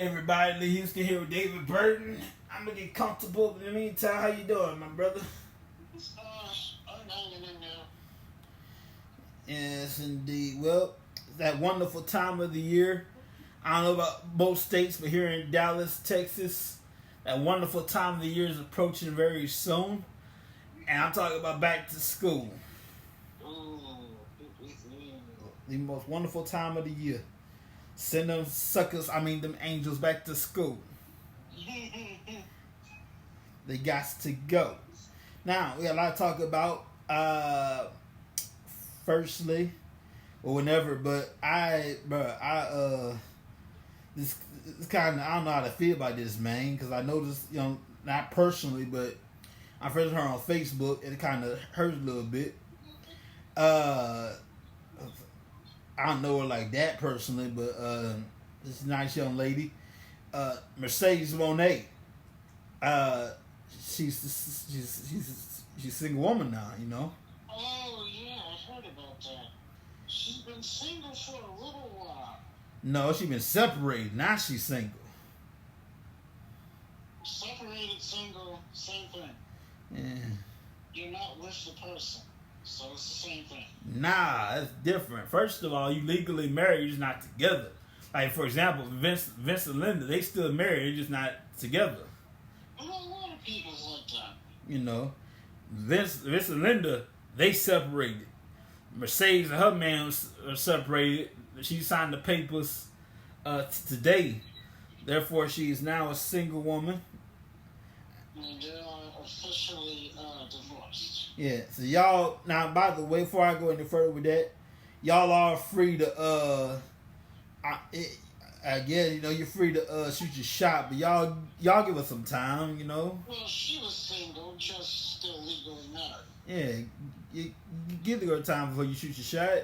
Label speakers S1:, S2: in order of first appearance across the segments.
S1: Everybody, Lee Houston here with David Burton. I'm gonna get comfortable. In the meantime, how you doing, my brother?
S2: I'm hanging in there.
S1: Yes, indeed. Well, it's that wonderful time of the year. I don't know about both states, but here in Dallas, Texas, that wonderful time of the year is approaching very soon. And I'm talking about back to school. The most wonderful time of the year. Send them suckers, them angels back to school. They got to go. Now, we got a lot to talk about. Firstly, or whenever, but this kind of, I don't know how to feel about this, man, because I noticed, not personally, but I first heard on Facebook, and it kind of hurt a little bit. I don't know her like that personally, but this nice young lady, Mercedes Monet. She's a single woman now,
S2: Oh yeah, I heard about that. She's been single for a little while.
S1: No, she's been separated. Now she's single.
S2: Separated, single, same thing.
S1: Yeah.
S2: You're not with the person, so it's the same thing.
S1: Nah, that's different. First of all, you legally married, you're just not together. Like, for example, Vince and Linda, they still married, they're just not together.
S2: I know a lot of people's like that.
S1: Vince and Linda, they separated. Mercedes and her man are separated. She signed the papers today. Therefore, she is now a single woman.
S2: And they are officially divorced.
S1: Yeah, so y'all, now by the way, before I go any further with that, y'all are free to, I guess, you're free to shoot your shot, but y'all give us some time,
S2: Well, she was single, just still legally married.
S1: Yeah, you give the girl time before you shoot your shot.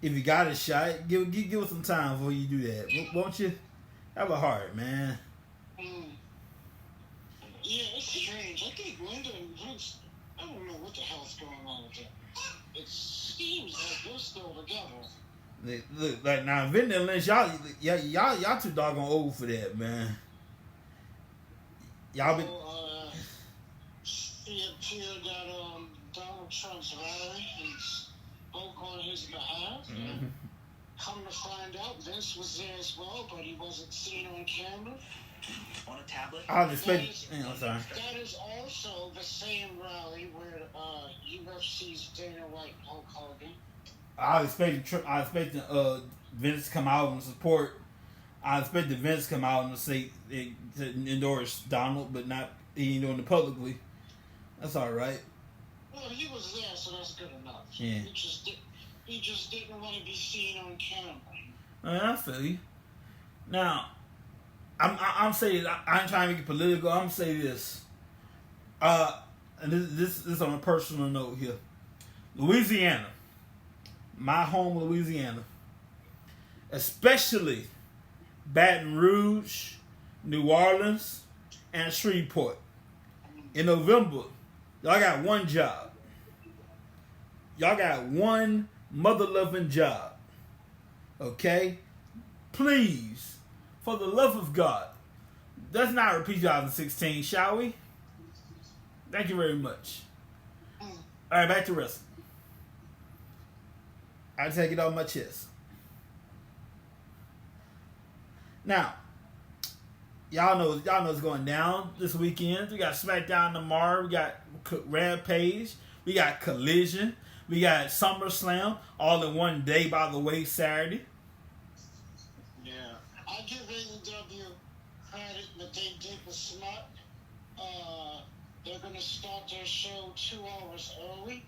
S1: If you got a shot, give us some time before you do that. Won't you? Have a heart, man.
S2: Yeah, it's strange. I think Linda and Vince, I don't know what the hell's going on with them. It seems like they're still together.
S1: Look, like now, Vince and Lynch, y'all too doggone old for that, man. Y'all been.
S2: She appeared at Donald Trump's rally and spoke on his behalf.
S1: Mm-hmm.
S2: Come to find out, Vince was there as well, but he wasn't seen on camera. On a tablet?
S1: I was expecting. I'm sorry.
S2: That is also the same rally where UFC's Dana White Hulk Hogan.
S1: I was expecting Vince to come out and support. I expected Vince to come out and say to endorse Donald, but he ain't doing it publicly. That's all right.
S2: Well, he was there, so that's good enough.
S1: Yeah.
S2: He just didn't want to be seen on camera.
S1: I feel you. Now, I'm saying, I ain't trying to make it political. I'm say this. And this is on a personal note here. Louisiana, my home Louisiana, especially Baton Rouge, New Orleans, and Shreveport. In November, y'all got one job. Y'all got one mother-loving job. Okay? Please, for the love of God, let's not repeat 2016, shall we? Thank you very much. All right, back to wrestling. I take it off my chest. Now, y'all know what's going down this weekend. We got SmackDown tomorrow. We got Rampage. We got Collision. We got SummerSlam all in one day, by the way, Saturday.
S2: Yeah. I give AEW credit that they did the smart. They're going to start their show 2 hours early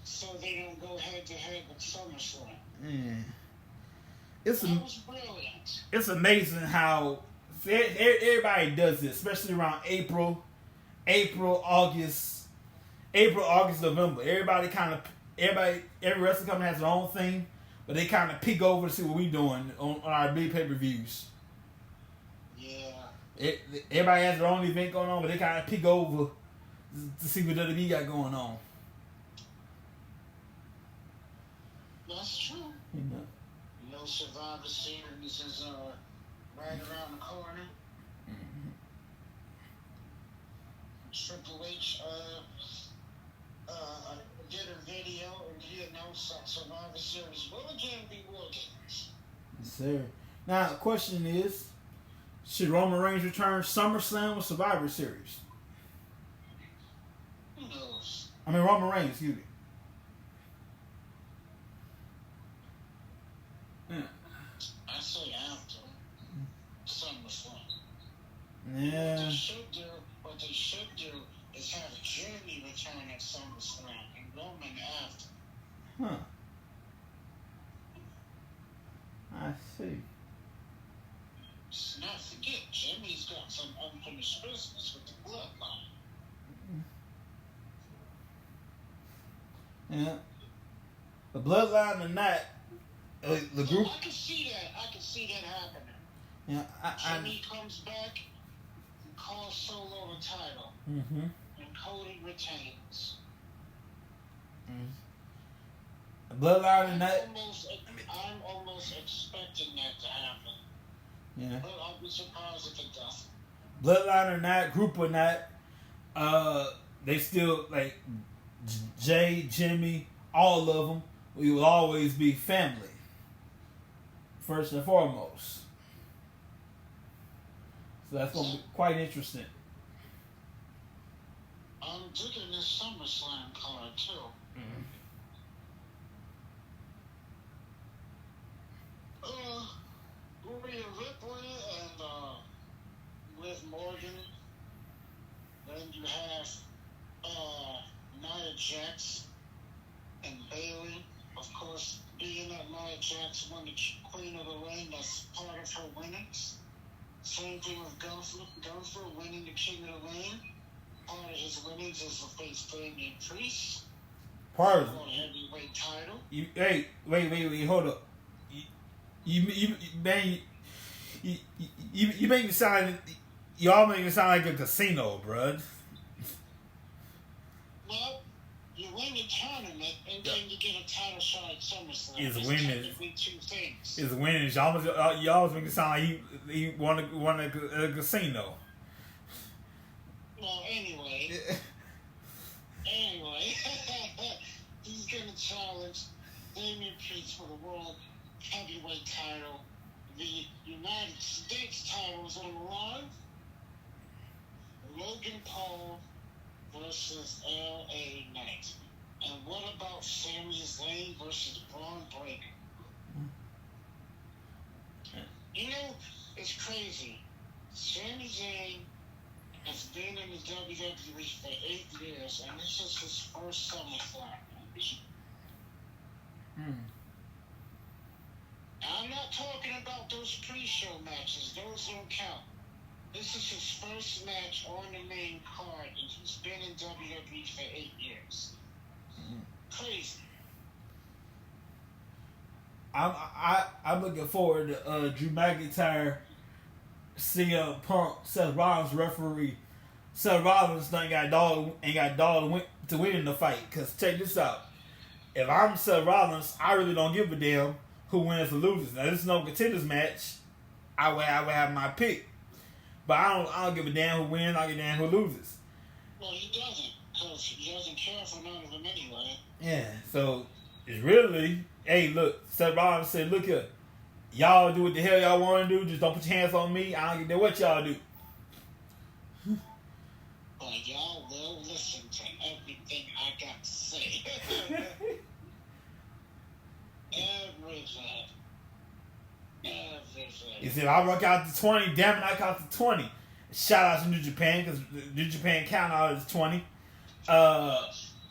S2: so they don't go head-to-head with SummerSlam.
S1: That
S2: was brilliant.
S1: It's amazing how everybody does this, especially around April, August, November. Every wrestling company has their own thing, but they kind of peek over to see what we doing on our big pay-per-views.
S2: Yeah.
S1: Everybody has their own event going on, but they kind of peek over to see what WWE got going on.
S2: That's true. Survivor Series is right Triple H did a video and he announced that Survivor Series will again be War Games.
S1: Yes, sir. Now, the question is, should Roman Reigns return SummerSlam or Survivor Series?
S2: Who knows?
S1: I mean, Roman Reigns, excuse me. Yeah.
S2: I say after SummerSlam.
S1: Yeah.
S2: What they should do is have Jimmy return at SummerSlam and Roman after.
S1: Huh. I see.
S2: Let's not forget, Jimmy's got some unfinished business with the bloodline.
S1: Yeah. The bloodline and that, the group.
S2: I can see that happening.
S1: Yeah,
S2: Jimmy comes back and calls Solo the title.
S1: Mm-hmm.
S2: And Cody retains.
S1: The bloodline and that.
S2: I'm almost expecting that to happen.
S1: Yeah.
S2: But I'll be surprised if it doesn't.
S1: Bloodline or not, group or not, they still, like, Jay, Jimmy, all of them, we will always be family. First and foremost. So that's going to be quite interesting.
S2: I'm digging this SummerSlam card, too.
S1: Mm-hmm.
S2: Rhea Ripley and Liv Morgan. Then you have Nia Jax and Bayley. Of course, being that Nia Jax won the Queen of the Ring, that's part of her winnings. Same thing with Gunther winning the King of the Ring. Part of his winnings is the face Damian Priest.
S1: Part of
S2: the heavyweight title.
S1: Wait, hold up. You make me sound. Y'all make it sound like a casino, bruh.
S2: Well, you win the tournament and then you get a title shot at SummerSlam.
S1: It's
S2: winning. Two things.
S1: It's winning. Y'all make it sound like he won a casino.
S2: Well, anyway, he's gonna challenge Damian Priest for the World Heavyweight title. The United States title is on the line. Logan Paul versus L.A. Knight. And what about Sami Zayn versus Braun Breaker? You know, it's crazy. Sami Zayn has been in the WWE for 8 years, and this is his first SummerSlam match. I'm not talking about those pre-show matches. Those don't count. This is his first match on the main card, and he's been in WWE for 8 years. Crazy.
S1: I'm looking forward to Drew McIntyre, CM Punk, Seth Rollins referee. Seth Rollins ain't got dog to win in the fight. Cause check this out. If I'm Seth Rollins, I really don't give a damn who wins or loses. Now this is no contenders match. I would have my pick, but I don't give a damn who wins. I don't give a damn who loses.
S2: Well, he doesn't, cause he doesn't care for none of them anyway.
S1: Yeah. So it's really, hey, look. Seth Rollins said, "Look here, y'all do what the hell y'all want to do. Just don't put your hands on me. I don't give a what y'all do."
S2: But y'all will listen to everything I got to say. Everything.
S1: He said, "I rock out to 20. Damn it, I count to 20." Shout out to New Japan because New Japan count out as 20. All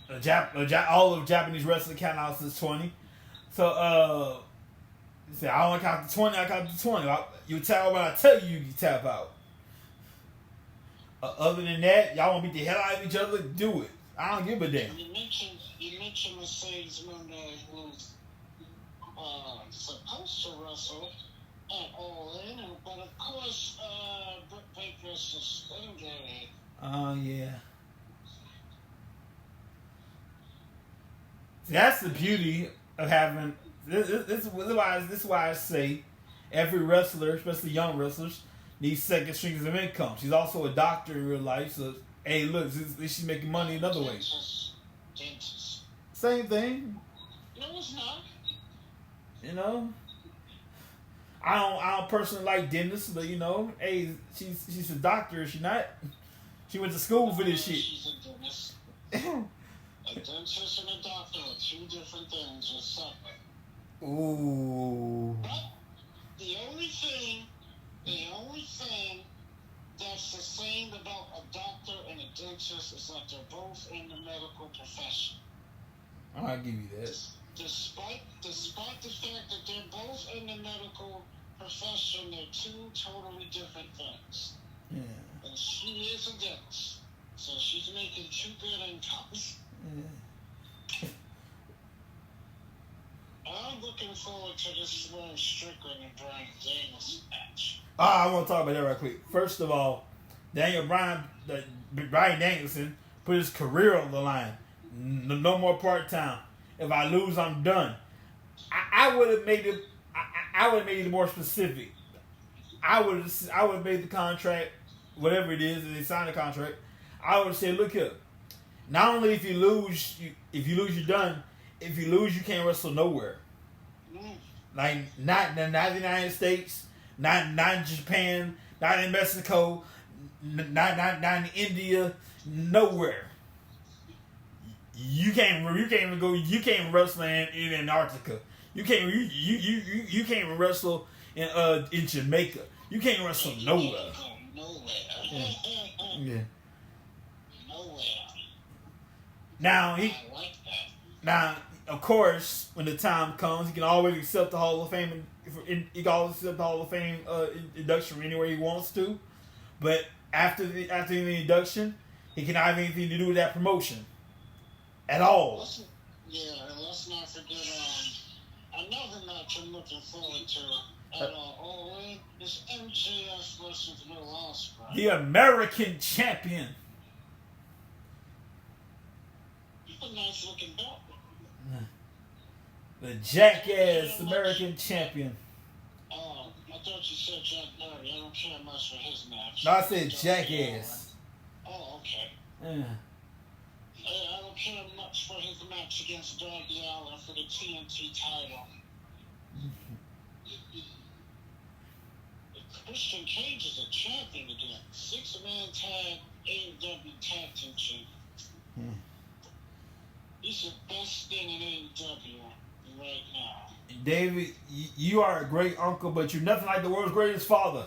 S1: of Japanese wrestling count out as 20. So he said, "I don't count to 20. I count to 20. You tap when I tell you, you tap out. Other than that, y'all want to beat the hell out of each other? Do it. I don't give a damn."
S2: You mentioned Mercedes Moné, who's supposed to wrestle at All In, but of course, Britt Baker is suspended.
S1: Oh yeah. See, that's the beauty of having. This is why I say every wrestler, especially young wrestlers, needs second streams of income. She's also a doctor in real life, so hey, look, at least she's making money another way.
S2: Dentist.
S1: Same thing.
S2: No, it's not.
S1: You know, I don't personally like dentists, but you know, hey, she's a doctor, is she not? She went to school for this shit.
S2: She's a dentist. A dentist and a doctor are two different things, just separate.
S1: Ooh.
S2: But the only thing that's the same about a doctor and a dentist is that they're both in the medical profession.
S1: I'll give you that.
S2: Despite the fact that they're both in the medical profession, they're two totally different things.
S1: Yeah.
S2: And she is a dentist, so she's making two good incomes.
S1: Yeah.
S2: I'm looking forward to this Swerve Strickland and Bryan Danielson match.
S1: I want to talk about that right quick. First of all, Bryan Danielson put his career on the line. No more part-time. If I lose, I'm done. I would have made it. I would have made it more specific. I would have made the contract, whatever it is, and they signed the contract. I would have said, look here. Not only if you lose, you're done. If you lose, you can't wrestle nowhere. Like not in the United States, not in Japan, not in Mexico, not in India, nowhere. You can't even go. You can't even wrestle in Antarctica. You can't even wrestle in Jamaica. You can't wrestle nowhere. Yeah.
S2: Nowhere.
S1: Now, of course, when the time comes, he can always accept the Hall of Fame. He can always accept the Hall of Fame induction from anywhere he wants to. But after the induction, he cannot have anything to do with that promotion at all.
S2: And let's not forget another match I'm looking forward to at all is MJF versus Will Ospreay.
S1: The American champion.
S2: A nice looking belt.
S1: The jackass American champion.
S2: Oh, I thought you said Jack Darby. I don't care much for his match.
S1: No, I said jackass.
S2: Oh, okay.
S1: Yeah.
S2: I don't care much for his match against Darby Allin for the TNT title. Christian Cage is a champion again. 6-man tag AEW tag team champion. He's the best thing in AEW right now.
S1: David, you are a great uncle, but you're nothing like the world's greatest father.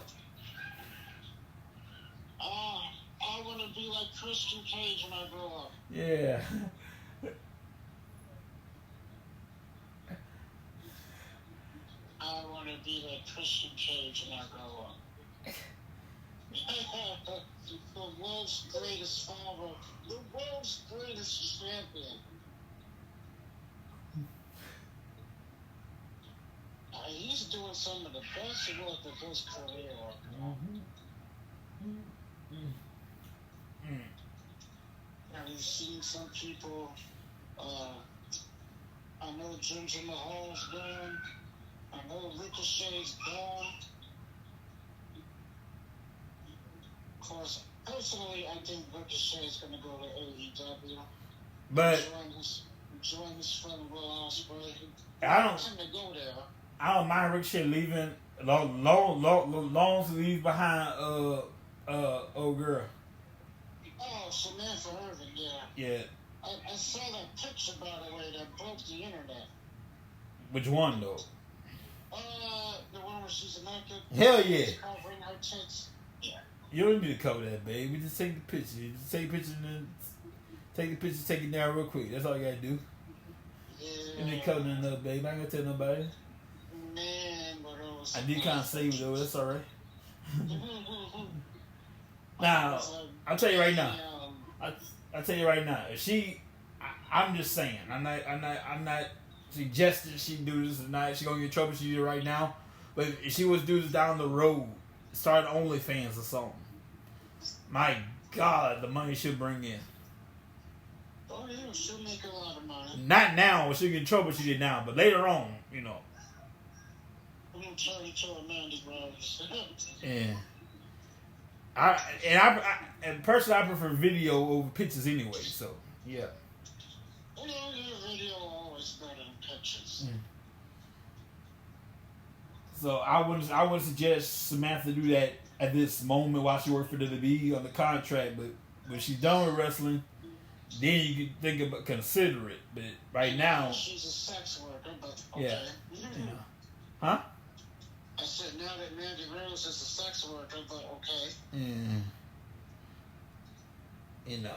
S2: I want to be like Christian Cage when I grow up.
S1: Yeah.
S2: I want to be like Christian Cage when I grow up. The world's greatest father, the world's greatest champion. He's doing some of the best work of his career. Have you seen some people? I know Jinder Mahal's gone. I know Ricochet's gone. Of course, personally, I think Ricochet's going to go to AEW.
S1: But
S2: join his friend Will Ospreay.
S1: I don't
S2: tend to go there.
S1: I don't mind Ricochet leaving long as he leaves behind old girl.
S2: Oh, Samantha Irvin, yeah.
S1: Yeah.
S2: I saw that picture, by the way, that broke the internet.
S1: Which one though?
S2: The one where she's naked.
S1: Hell yeah.
S2: Covering her tits. Yeah.
S1: You don't need to cover that, babe. We just take the picture. You just take the picture and then take it down real quick. That's all you gotta do.
S2: Yeah.
S1: You need to cover nothing up, babe. I ain't gonna tell nobody.
S2: Man, but it was
S1: I did kind of save it though. That's all right. Now, I'll tell you right now. I'll tell you right now. If she, I'm just saying. I'm not suggesting she do this tonight. She gonna get in trouble. She do it right now. But if she was to do this down the road, start OnlyFans or something. My God, the money she'll bring in.
S2: Oh yeah, she'll make a lot of money.
S1: Not now. She'll get in trouble. She did now, but later on, you know.
S2: I'm gonna tell you to Amanda Rose.
S1: Yeah. And personally, I prefer video over pictures anyway. So yeah.
S2: Well, your video always better than pictures.
S1: So I wouldn't suggest Samantha do that at this moment while she works for the WWE on the contract. But when she's done with wrestling, then you can think about consider it. But right now,
S2: she's a sex worker. But okay.
S1: Yeah, you know, huh?
S2: I said now that Mandy Rose is a sex worker, but okay.
S1: You know.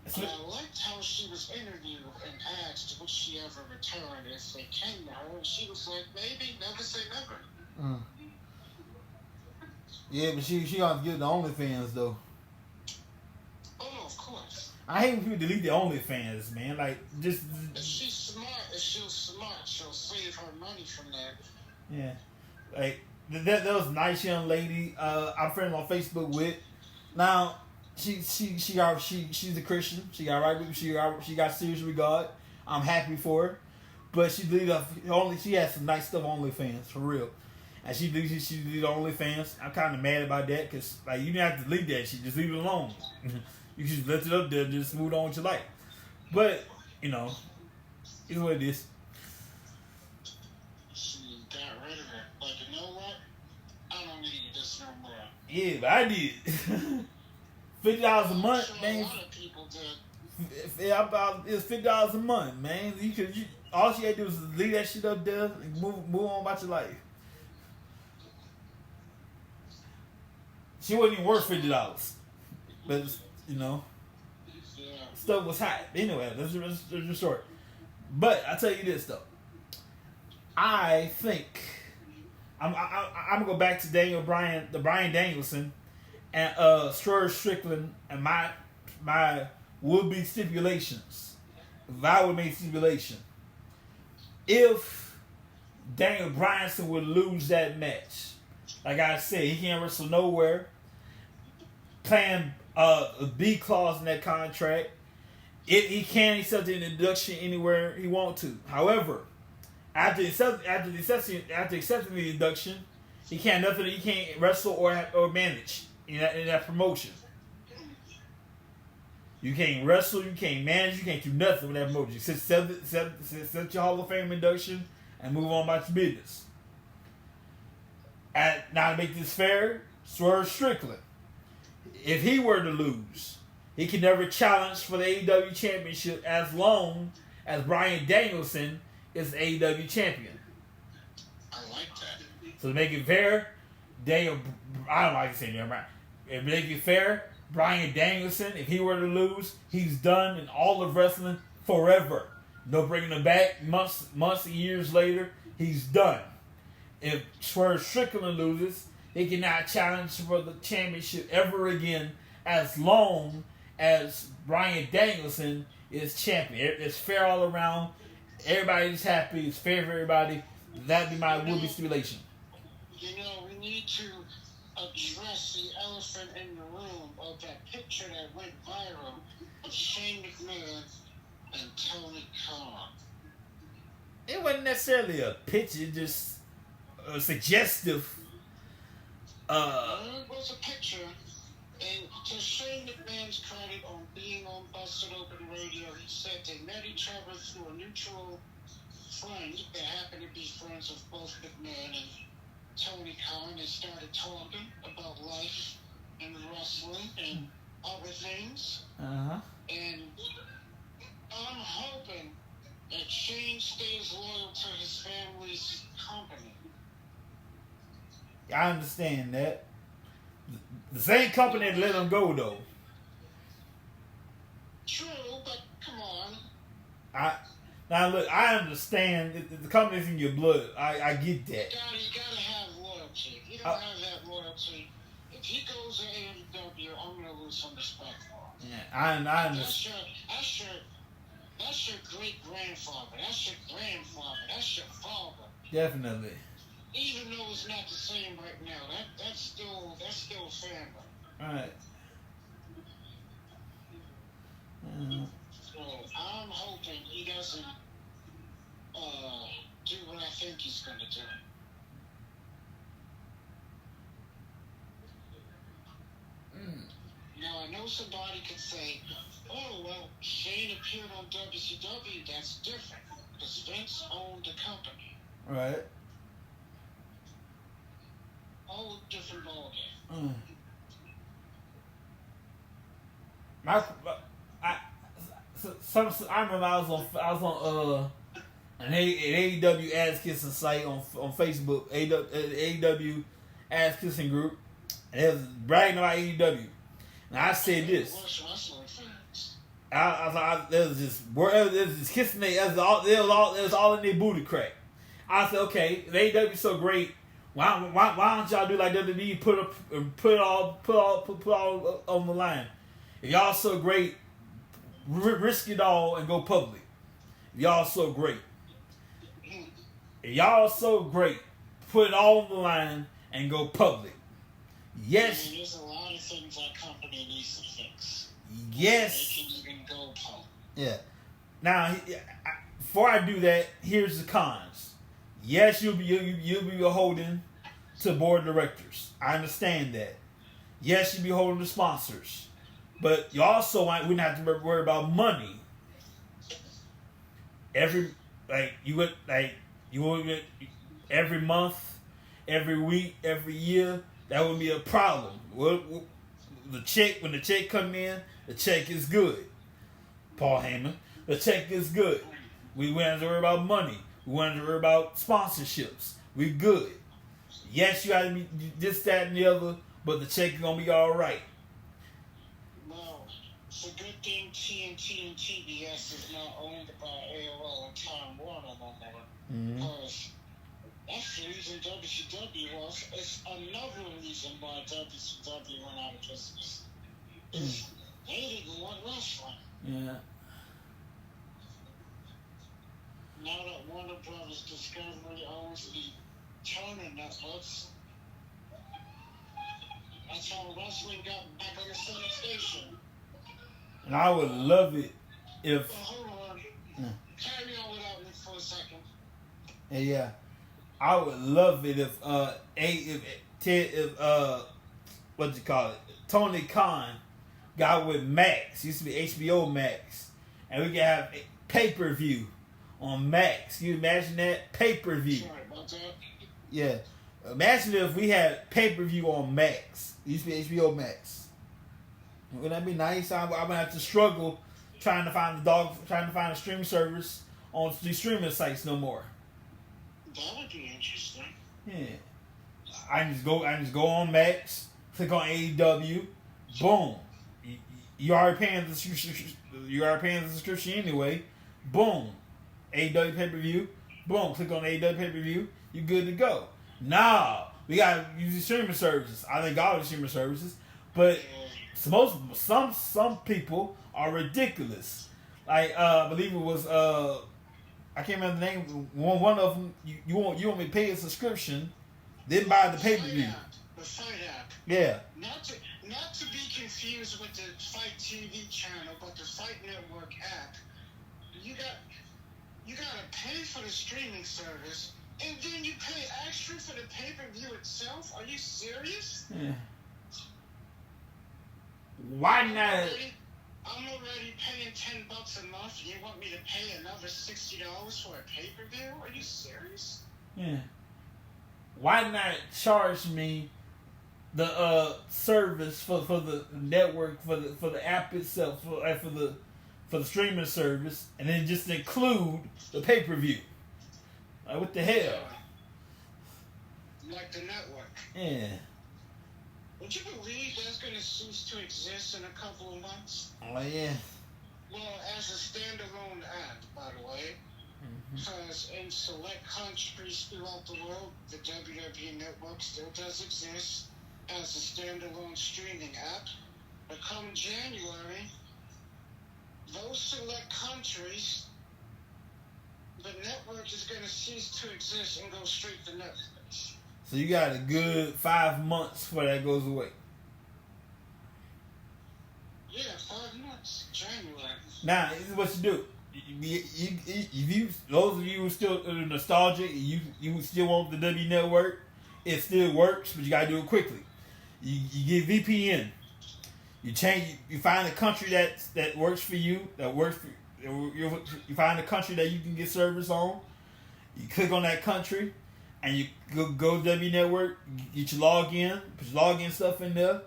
S2: But I liked how she was interviewed and asked would she ever return if they came to her, and she was like, maybe, never say never.
S1: Yeah, but she gonna get the OnlyFans though.
S2: Oh no, of course.
S1: I hate when people delete the OnlyFans, man. Like just.
S2: If she's smart, she'll save her money from that.
S1: Yeah, like that was a nice young lady. I'm friends on Facebook with. Now. She's a Christian. She got right. She got serious regard. I'm happy for her, but she has some nice stuff on OnlyFans for real, and she deleted OnlyFans. I'm kind of mad about that because like you didn't have to delete that shit. Just leave it alone. You just let it up there. Just move on with your life. But you know, it's what it is.
S2: She got rid of it. Like you know what? I don't need this no more.
S1: Yeah, but I did. $50 a month, man.
S2: A lot of people did.
S1: It's $50 a month, man. All she had to do was leave that shit up there and move on about your life. She wasn't even worth $50, but you know, stuff was hot. Anyway, that's just short. But I tell you this though, I think I'm gonna go back to Brian Danielson. And Swerve Strickland and my would-be stipulations. If I would make stipulation, if Daniel Bryanson would lose that match, like I said, he can't wrestle nowhere. Playing a B clause in that contract, he can't accept an induction anywhere he wants to. However, after accepting the induction, he can't wrestle or manage. In that promotion, you can't wrestle, you can't manage, you can't do nothing with that promotion. Accept your Hall of Fame induction and move on about your business. Now to make this fair, Swerve Strickland, if he were to lose, he can never challenge for the AEW Championship as long as Bryan Danielson is the AEW Champion.
S2: I like that.
S1: So to make it fair, I don't like to say that, right? If make it fair, Bryan Danielson, if he were to lose, he's done in all of wrestling forever. No bringing him back months and years later, he's done. If Swerve Strickland loses, he cannot challenge for the championship ever again as long as Bryan Danielson is champion. It's fair all around. Everybody's happy. It's fair for everybody. That'd be my would-be stipulation.
S2: You know, we need to address the elephant in the room of that picture that went viral of Shane McMahon and Tony Khan.
S1: It wasn't necessarily a picture, just a suggestive.
S2: It was a picture, and to Shane McMahon's credit on being on Busted Open Radio, he said they met each other through a mutual friend that happened to be friends with both McMahon and Tony Khan. They started talking about life and wrestling and other things.
S1: Uh-huh.
S2: And I'm hoping that Shane stays loyal to his family's company.
S1: I understand that. The same company that let him go, though.
S2: True, but come on.
S1: Now look, I understand the company's in your blood. I get that.
S2: You gotta have loyalty. If you don't have that loyalty, if he goes to AEW, I'm gonna lose some respect for him.
S1: Yeah, I understand.
S2: That's your great grandfather. That's your grandfather. That's your father.
S1: Definitely.
S2: Even though it's not the same right now, that's still family.
S1: All right.
S2: So I'm hoping he doesn't do what I think he's gonna do. know somebody could say, oh, well, Shane appeared on WCW. That's different. Because Vince owned the company.
S1: Right.
S2: Whole different ballgame.
S1: I remember I was on an AEW ass kissing site on Facebook, AEW ass kissing group, and they was bragging about AEW. And I said this. I was like, there was just kissing. It was all in their booty crack. I said, okay, the AEW so great. Why don't y'all do like WWE? Put it all on the line. If y'all so great, risk it all and go public. If y'all so great. If y'all so great, put it all on the line and go public. Yes.
S2: There's a lot of things our company needs to fix.
S1: Yes.
S2: They can even go public.
S1: Yeah. Now, before I do that, here's the cons. Yes, you'll be holding to board of directors. I understand that. Yes, you'll be holding to sponsors, but you also wouldn't have to worry about money. Every month, every week, every year, that would be a problem. When the check come in, the check is good. Paul Heyman, the check is good. We wouldn't have to worry about money. We wouldn't have to worry about sponsorships. We good. Yes, you got to be this, that, and the other, but the check is gonna be all right.
S2: Well, it's a good thing TNT and TBS is now owned by AOL and Time Warner no more. Because that's the reason WCW was. It's another reason why WCW went out of business. They didn't want wrestling.
S1: Yeah.
S2: Now that Warner Brothers Discovery owns the Turner networks, that's how wrestling got back on the same station.
S1: And I would love it if.
S2: Hold on. Carry on without me for a second.
S1: Yeah. I would love it if what you call it, Tony Khan got with Max. Used to be HBO Max, and we could have a pay-per-view on Max. Can you imagine that? Pay-per-view.
S2: Sorry about that.
S1: Yeah. Imagine if we had pay-per-view on Max. It used to be HBO Max. Wouldn't that be nice? I'm gonna have to struggle trying to find a streaming service on these streaming sites no more.
S2: That would be interesting.
S1: Yeah. I can just go on Max, click on AEW, boom. You already paying the subscription anyway. Boom. AEW pay-per-view. Boom. Click on AEW pay-per-view. You good to go. Nah, we gotta use the streaming services. I think all the streaming services, but some people are ridiculous. Like I believe it was I can't remember the name. One of them you want me to pay a subscription, then buy the pay-per-view.
S2: The Fight app.
S1: Yeah.
S2: Not to be confused with the Fight TV channel, but the Fight Network app. You gotta pay for the streaming service, and then you pay extra for the pay-per-view itself. Are you serious?
S1: Yeah. Why not?
S2: I'm already paying $10 a month. You want me to pay another $60 for a pay-per-view? Are you serious?
S1: Yeah. Why not charge me the service for the network for the app itself for the streaming service, and then just include the pay-per-view? Like, what the hell?
S2: Like the network.
S1: Yeah.
S2: Would you believe that's going to cease to exist in a couple of months?
S1: Oh, yeah.
S2: Well, as a standalone app, by the way, because in select countries throughout the world, the WWE Network still does exist as a standalone streaming app. But come January, those select countries, the network is going to cease to exist and go straight to Netflix.
S1: So you got a good 5 months before that goes away.
S2: Yeah, 5 months. January.
S1: Now, this is what you do. Those of you who are still nostalgic, you still want the W Network, it still works, but you gotta do it quickly. You get VPN. You find a country that works for you. You find a country that you can get service on. You click on that country, and you go to W Network. Get your login. Put your login stuff in there.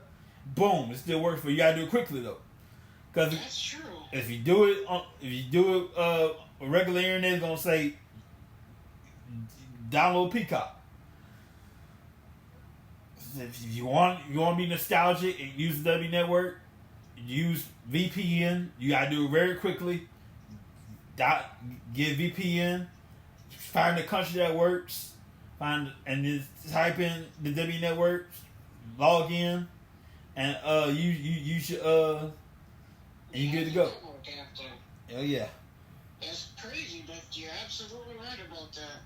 S1: Boom, it still works for you. You gotta do it quickly though, because
S2: That's true.
S1: if you do it a regular internet, it's gonna say download Peacock. If you want to be nostalgic and use the W Network, use VPN. You gotta do it very quickly. Get VPN. Find the country that works. And then type in the W Network. Log in, and you should and you good to go. Oh yeah.
S2: That's crazy, but you're absolutely right about that.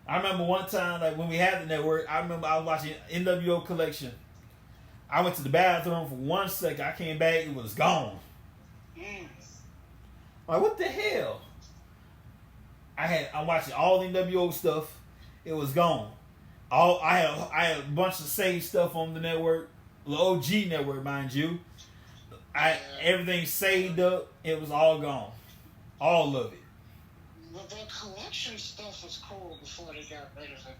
S1: I remember one time, like when we had the network, I remember I was watching NWO Collection. I went to the bathroom for 1 second. I came back, it was gone. Like, what the hell? I'm watching all the NWO stuff. It was gone. I had a bunch of saved stuff on the network, the OG network, mind you. Everything saved up. It was all gone, all of it.
S2: But the collection stuff was cool before they got rid of it.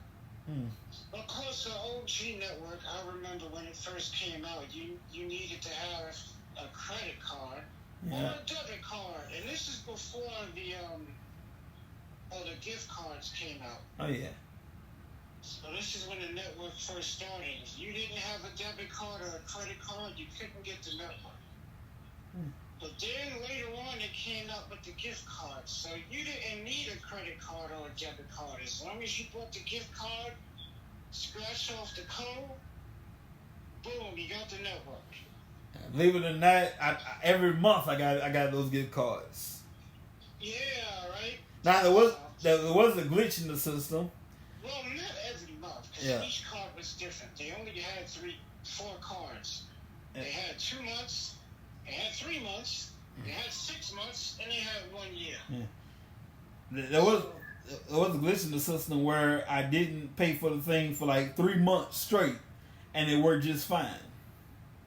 S2: Of course, the OG network, I remember when it first came out, you needed to have a credit card or a debit card. And this is before the gift cards came out.
S1: Oh, yeah.
S2: So this is when the network first started. If you didn't have a debit card or a credit card, you couldn't get the network. But then later on, it came out with the gift cards. So you didn't need a credit card or a debit card. As long as you bought the gift card, scratch off the code, boom, you got the network.
S1: Believe it or not, every month I got those gift cards.
S2: Yeah, right.
S1: Now there was a glitch in the system.
S2: Well, not every month, because each card was different. They only had 4 cards. They had 2 months. They had 3 months, they had 6 months, and they had 1 year.
S1: Yeah. There was a glitch in the system where I didn't pay for the thing for like 3 months straight, and it worked just fine.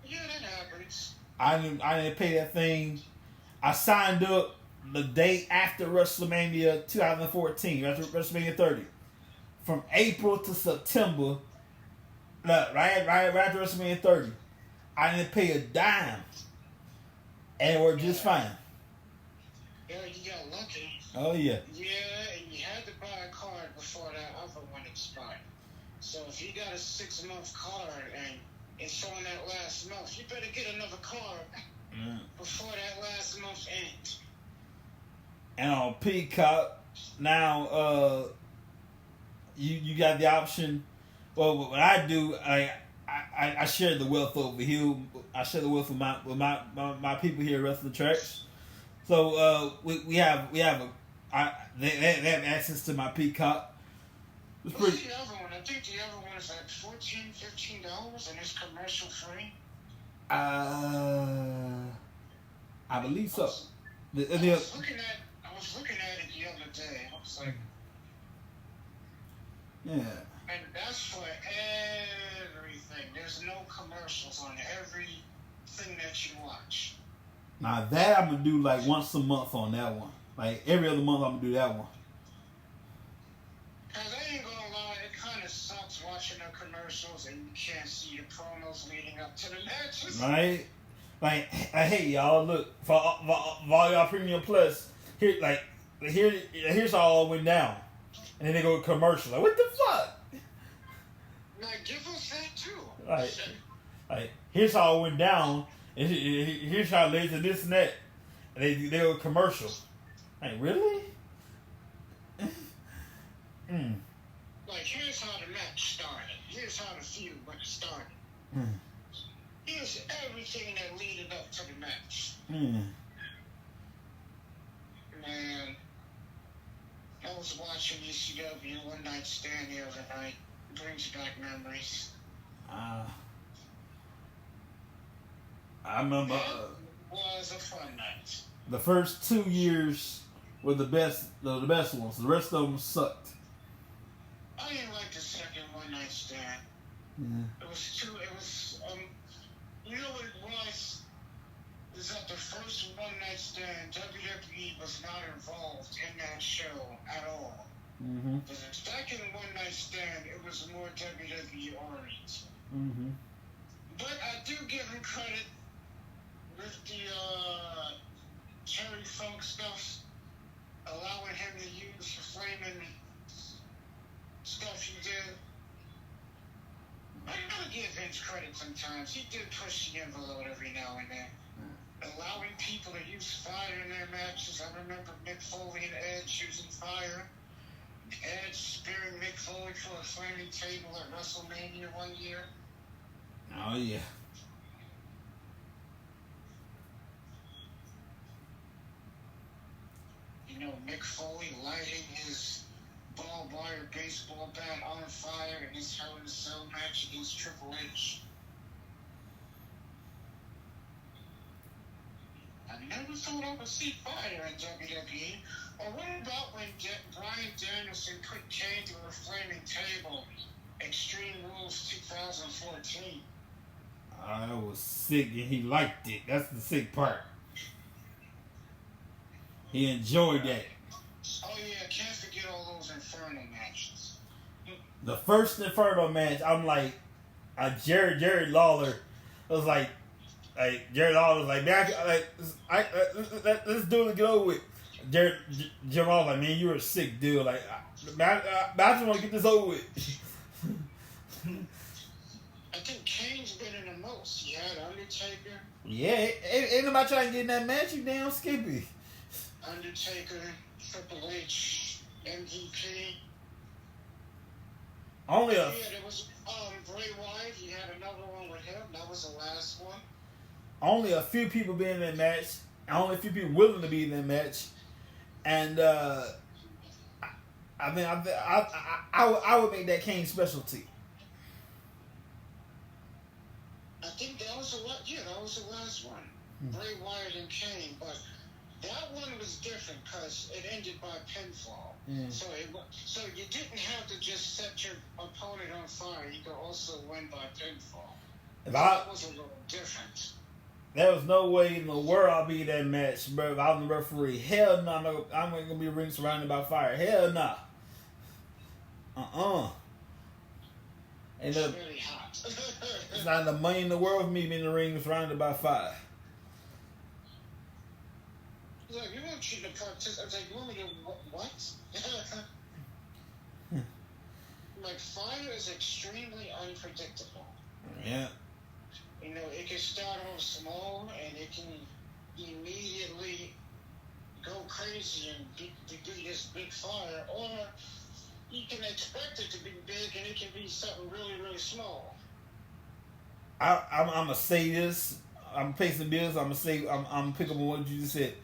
S2: Yeah, that happens.
S1: I didn't pay that thing. I signed up the day after WrestleMania 2014, WrestleMania 30, from April to September. Right after WrestleMania 30, I didn't pay a dime. And it worked just fine.
S2: Yeah, you got lucky.
S1: Oh, yeah.
S2: Yeah, and you had to buy a card before that other one expired. So if you got a 6-month card and it's on that last month, you better get another card before that last month ends.
S1: And on Peacock, now you got the option. Well, what I do, I share the wealth over here. I share the wealth with my people here at Wrestling Tracks. So they have access to my Peacock. It's
S2: What's
S1: pretty.
S2: the other one? I think the other one is like $14-15 and it's commercial free.
S1: I believe so.
S2: I was looking at it the other day. I was like,
S1: yeah.
S2: And that's for everything. There's no commercials on everything that you watch.
S1: Now that I'm gonna do like once a month on that one. Like every other month I'm gonna do that one.
S2: Cause I ain't gonna lie, it kind of sucks watching the commercials and you can't see the promos leading up to the matches.
S1: Right? Like, hey y'all, look for all y'all Premium Plus. Here's how all went down, and then they go to commercial. Like, what the fuck?
S2: Like, give us that too.
S1: Like here's how it went down. And here's how it led to this and that. And they go to commercial. Like, really?
S2: Like, here's how the match started. Here's how the feud started. Here's everything that leaded up to the match. Man, I was watching ECW One Night Stand the other night. Brings back memories.
S1: I remember
S2: was a fun night.
S1: The first 2 years were the best ones. The rest of them sucked.
S2: I didn't like the second One Night Stand.
S1: Yeah.
S2: It was You know what it was? Is that the first one night stand, WWE was not involved in that show at all.
S1: Mm-hmm.
S2: The second one night stand, it was more WWE oriented.
S1: Mm-hmm.
S2: But I do give him credit with the Terry Funk stuff, allowing him to use the flaming stuff he did. I gotta give Vince credit sometimes. He did push the envelope every now and then. Allowing people to use fire in their matches. I remember Mick Foley and Edge using fire. Edge spearing Mick Foley for a flaming table at WrestleMania one year.
S1: Oh, yeah.
S2: You know, Mick Foley lighting his barbed wire baseball bat on fire in his Hell in a Cell match against Triple H. I never thought I would see fire in WWE. Or what about when Bryan Danielson put Kane to a flaming table? Extreme Rules 2014.
S1: I was sick and he liked it. That's the sick part. He enjoyed that.
S2: Oh yeah, can't forget all those Inferno matches.
S1: The first Inferno match, I'm like, Jerry Lawler was like Jerry Lawler was like, man, let's do it and get over with. Jim Lawler like, man, you're a sick dude. Like, I just want to get this over with.
S2: I think Kane's been in the most. He had Undertaker.
S1: Yeah, ain't nobody trying to get in that match. You damn skippy.
S2: Undertaker, Triple H, MVP.
S1: Only a
S2: Yeah, there was Bray Wyatt. He had another one with him. That was the last one.
S1: Only a few people been in that match. Only a few people willing to be in that match. And I mean, I would make that Kane specialty.
S2: I think that was the that was the last one. Bray Wyatt and Kane, but that one was different because it ended by pinfall. So you didn't have to just set your opponent on fire. You could also win by pinfall. That was a little different.
S1: There was no way in the world I'll be in that match, bro. If I was the referee, hell no, I'm not gonna be ring surrounded by fire. Hell no.
S2: It's really hot.
S1: It's not the money in the world for me being in the ring surrounded by fire.
S2: He's like, you want you to participate? I was like, you want me to what? Like, fire is extremely unpredictable.
S1: Yeah.
S2: You know, it can start off small and it can immediately go crazy and be this big fire, or you can expect it to be big and it can be something really, really small.
S1: I'm gonna say this. I'm facing bills. I'm gonna pick up on what you just said.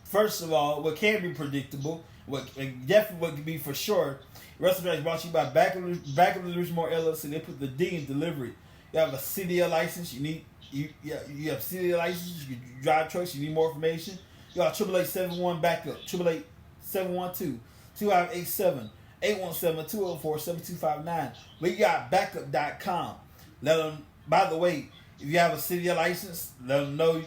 S1: First of all, what can be predictable, what definitely what can be for sure. WrestleMania is brought to you by Back of the Richmore LLC. They put the D in delivery. You have a CDL license. You have CDL license. You can drive trucks. You need more information. You got 888-71 backup. 888-712-2587. 817-204-7259. We got backup.com. Let them. By the way, if you have a CDL license, let them know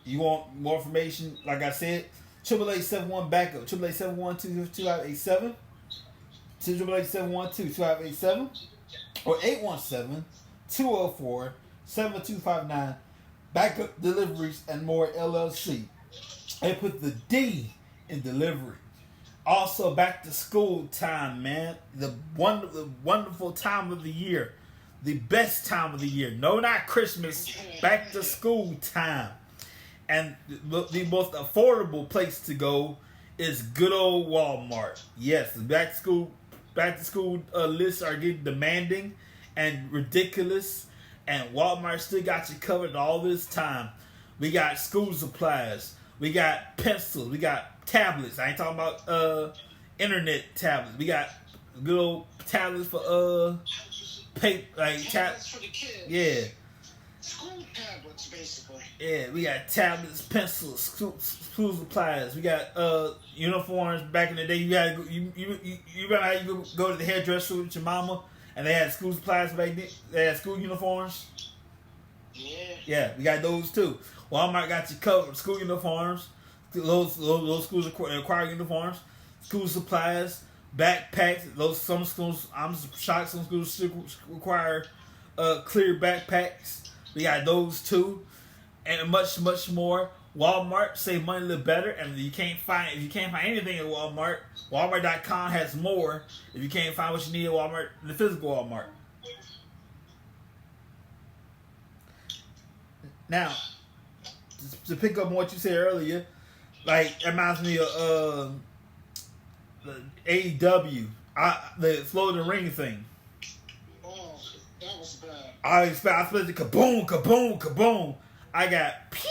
S1: you want more information. Like I said, 888-71 backup. 888-712-2587. 888-712-2587. Or 817-204-7259. Backup Deliveries and More LLC. They put the D in delivery. Also, back to school time, man. The wonderful time of the year. The best time of the year. No, not Christmas. Back to school time. And the most affordable place to go is good old Walmart. Yes, the back to school lists are getting demanding and ridiculous. And Walmart still got you covered all this time. We got school supplies. We got pencils. We got tablets. I ain't talking about internet tablets. We got good old tablets for paper, like
S2: tablets for the kids.
S1: Yeah.
S2: School tablets, basically.
S1: Yeah, we got tablets, pencils, school supplies. We got uniforms. Back in the day, you had you remember how you go to the hairdresser with your mama, and they had school supplies back then. They had school uniforms. Yeah, we got those too. Walmart got you covered. School uniforms, those schools require uniforms, school supplies, backpacks. Some schools, I'm shocked some schools still require clear backpacks. We got those too, and much more. Walmart save money a little better, and if you can't find anything at Walmart, Walmart.com has more. If you can't find what you need at Walmart, the physical Walmart. Now, to pick up on what you said earlier, like it reminds me of the AEW, the floating ring thing.
S2: Oh, that was bad.
S1: I expected kaboom, kaboom, kaboom. I got pew,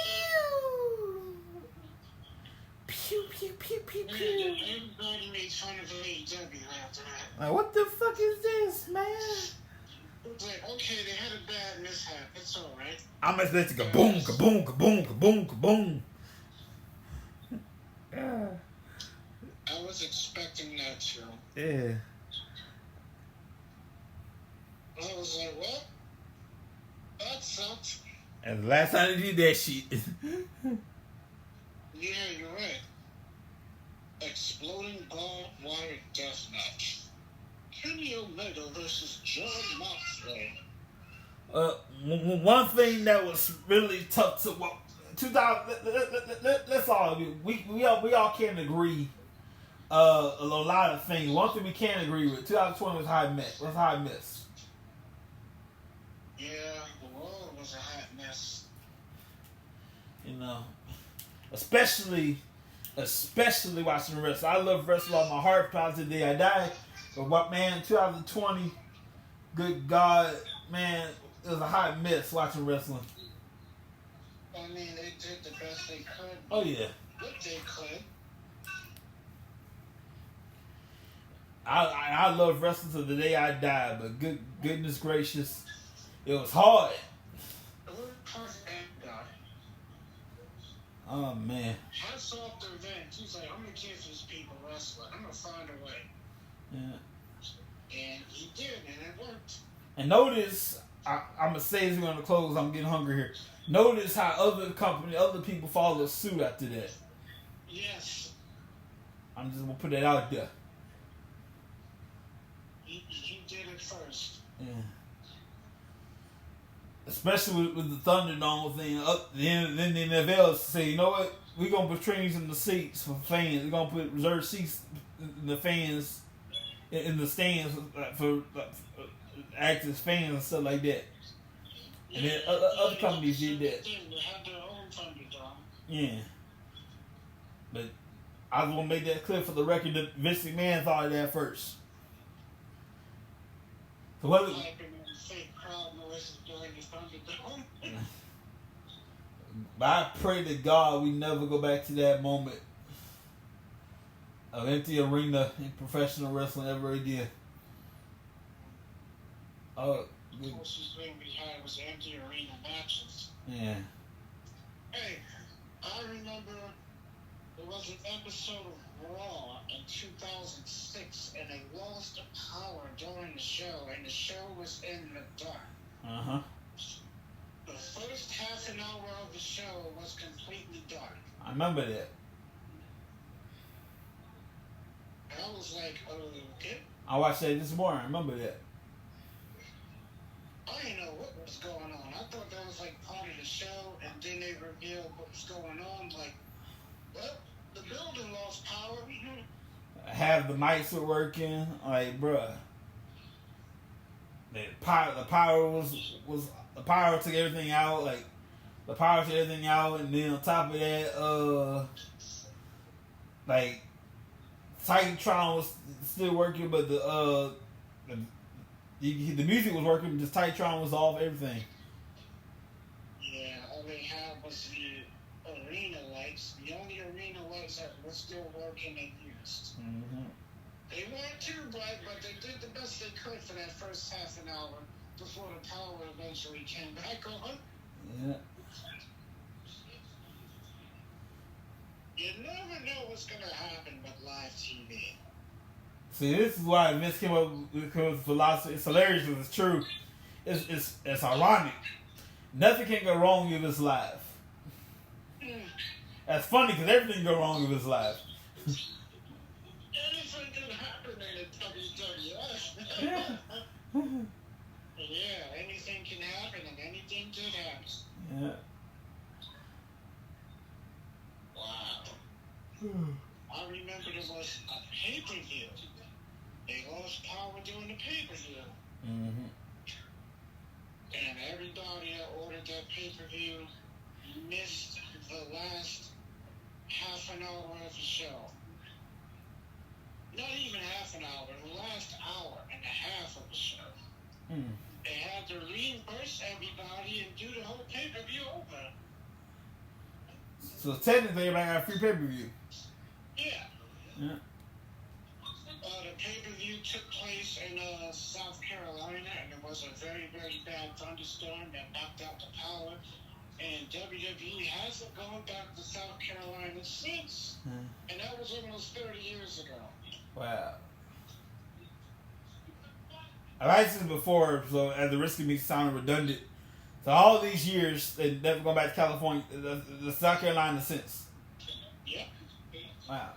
S1: pew, pew, pew, pew, pew.
S2: Everybody made fun of AEW after that.
S1: Like, what the fuck is this, man?
S2: It's like, okay, they had a bad mishap. It's alright.
S1: I'm expecting kaboom, kaboom, kaboom, kaboom, kaboom.
S2: I was expecting that too.
S1: Yeah.
S2: I was like, what? That sucked.
S1: And the last time they did that shit.
S2: Yeah, you're right. Exploding barbed wire deathmatch. Kenny Omega versus John Moxley.
S1: One thing that was really tough to watch. 2000. Let's all we all can't agree. A lot of things. One thing we can't agree with. 2020 was high miss.
S2: Yeah, the world was a hot mess.
S1: You know, especially watching wrestling. I love wrestling on my heart. Probably the day I die. But what, man, 2020, good God, man, it was a hot miss watching wrestling.
S2: I mean, they did the best they could.
S1: Oh yeah.
S2: What they could.
S1: I love wrestling to the day I die, but goodness gracious, it was hard. Oh man.
S2: Hats off to Vince. He's like, I'm gonna give these people wrestling. I'm gonna find a way.
S1: Yeah.
S2: And he did, and it worked.
S1: And notice, I'm gonna say this, we're gonna close. I'm getting hungry here. Notice how other people follow suit after that.
S2: Yes.
S1: I'm just gonna put that out there.
S2: He did it first.
S1: Yeah. Especially with the Thunderdome thing. Then the NFL say, you know what? We're gonna put trainers in the seats for fans. We're gonna put reserved seats in the fans in the stands for active fans and stuff like that. And then other companies did that.
S2: They had their own Thunderdome.
S1: Yeah. But I was gonna make that clear for the record that Vince McMahon thought of that first. So what? But I pray to God we never go back to that moment of empty arena in professional wrestling ever again. Oh,
S2: the closest thing we had was empty arena matches.
S1: Yeah.
S2: Hey, I remember there was an episode of Raw in 2006, and they lost power during the show, and the show was in the dark.
S1: Uh-huh.
S2: The first half an hour of the show was completely dark.
S1: I remember that.
S2: I was like, oh, okay.
S1: I watched that this morning. I remember that.
S2: I didn't know what was going on. I thought that was like part of the show, and then they revealed what was going on. Like, well, the building lost power.
S1: Half the mics were working. Like, bruh. The power was the power took everything out. Like, the power took everything out, and then on top of that, like, Titantron was still working, but the music was working, just Titantron was off, everything.
S2: Yeah, all they had was the arena lights. The only arena lights that were still working and used.
S1: Mm-hmm.
S2: They weren't too bright, but they did the best they could for that first half an hour before the power eventually came back on.
S1: Yeah.
S2: You never know what's going to happen with live TV.
S1: See, this is why Vince came up with philosophy. It's hilarious because it's true. It's ironic. Nothing can go wrong if it's live. That's funny because everything can go wrong if it's live.
S2: Anything can happen in the WWF.
S1: Yeah.
S2: Yeah, anything can happen and anything did happen.
S1: Yeah.
S2: Wow. I remember there was a pay-per-view. They lost power during the pay-per-view.
S1: Mm-hmm.
S2: And everybody that ordered that pay-per-view missed the last half an hour of the show. Not even half an hour, the last hour and a half of the show.
S1: Mm.
S2: They had to reimburse everybody and do the whole pay-per-view over.
S1: So technically, everybody got a free pay-per-view.
S2: Yeah.
S1: Yeah.
S2: The pay-per-view took place in South Carolina, and there was a very, very bad thunderstorm that knocked out the power. And WWE hasn't gone back to South Carolina since. And that was almost 30 years ago.
S1: Wow. I've asked this before, so at the risk of me sounding redundant. So all these years, they've never gone back to California, the South Carolina since.
S2: Yep.
S1: Wow.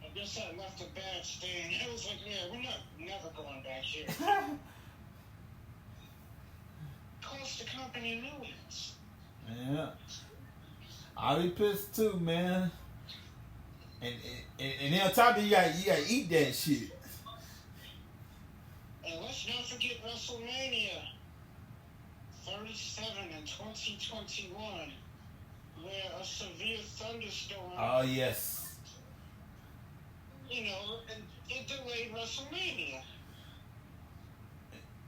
S2: I guess I left a bad stain. I was like, yeah, we're never going back here. Cost the company millions.
S1: Yeah. I'll be pissed too, man. And then on top of it, you gotta eat that shit.
S2: And let's not forget WrestleMania 37 in 2021, where a severe thunderstorm.
S1: Oh yes.
S2: You know, and it delayed WrestleMania.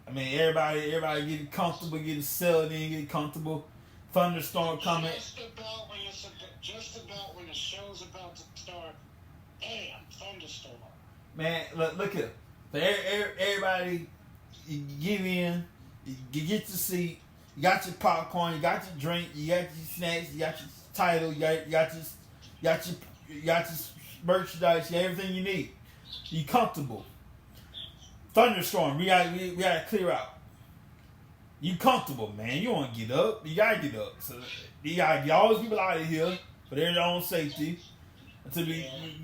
S1: I mean, everybody getting comfortable, getting settled in, getting comfortable. Thunderstorm coming.
S2: Just about when the show's about to start, bam, thunderstorm.
S1: Man, look here. So everybody, you get in, you get your seat, you got your popcorn, you got your drink, you got your snacks, you got your title, you got your merchandise, you got everything you need. You comfortable. Thunderstorm, we gotta clear out. You comfortable, man. You want to get up, you gotta get up. So you gotta get all those people out of here for their own safety until you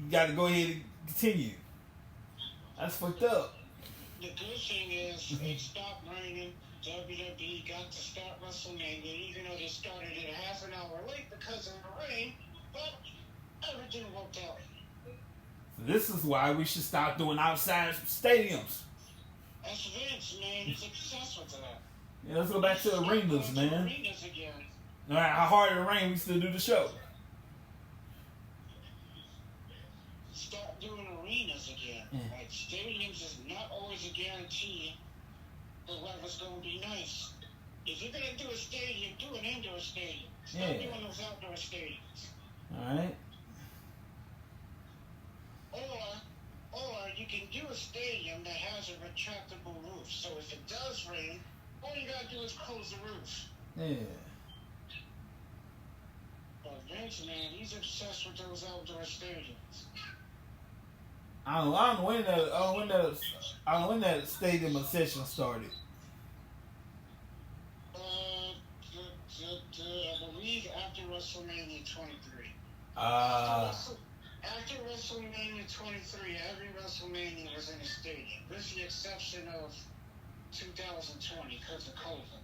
S1: gotta go ahead and continue. That's fucked up.
S2: The good thing is it stopped raining. WWE got to start WrestleMania, even though they started it a half an hour late because of the rain, but everything worked out.
S1: So this is why we should stop doing outside stadiums.
S2: That's Vince, man. He's obsessed with that.
S1: Yeah, let's go back to arenas, man.
S2: Arenas again.
S1: No matter how hard it rain, we still do the show.
S2: Start doing arenas again. Like stadiums is not always a guarantee the weather's gonna be nice. If you're gonna do a stadium, do an indoor stadium. Stop doing those outdoor stadiums.
S1: Alright.
S2: Or you can do a stadium that has a retractable roof. So if it does rain, all you gotta do is close the roof.
S1: Yeah.
S2: But Vince, man, he's obsessed with those outdoor stadiums.
S1: I don't know when that stadium session started.
S2: I believe after WrestleMania 23. After WrestleMania 23, every WrestleMania was in a stadium, with the exception of 2020 because of COVID.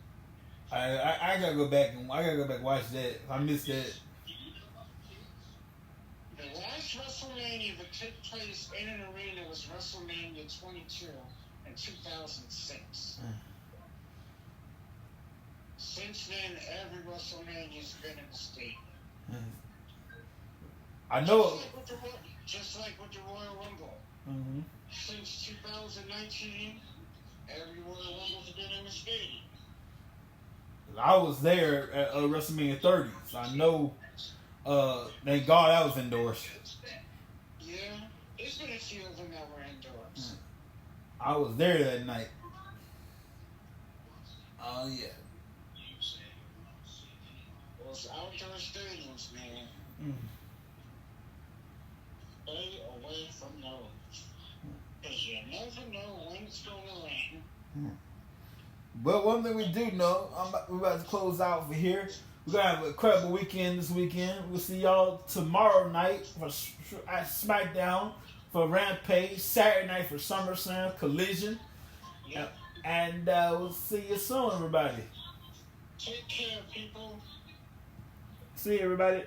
S1: I gotta go back and watch that. I missed that.
S2: The last WrestleMania that took place in an arena was WrestleMania 22 in 2006. Since then, every WrestleMania's been in the stadium.
S1: I know.
S2: Just like with the Royal Rumble.
S1: Mm-hmm.
S2: Since 2019, every Royal Rumble's been in the stadium.
S1: I was there at WrestleMania 30, so I know. Thank God I was indoors.
S2: Yeah, there's been a few of them that were indoors.
S1: I was there that night. Oh yeah.
S2: Those outdoor stadiums, man. Stay away from those. Because you never know when it's going to rain.
S1: But one thing we do know, we're about to close out for here. We're going to have an incredible weekend this weekend. We'll see y'all tomorrow night at SmackDown for Rampage. Saturday night for SummerSlam, Collision.
S2: Yep.
S1: And we'll see you soon, everybody.
S2: Take care, people.
S1: See you, everybody.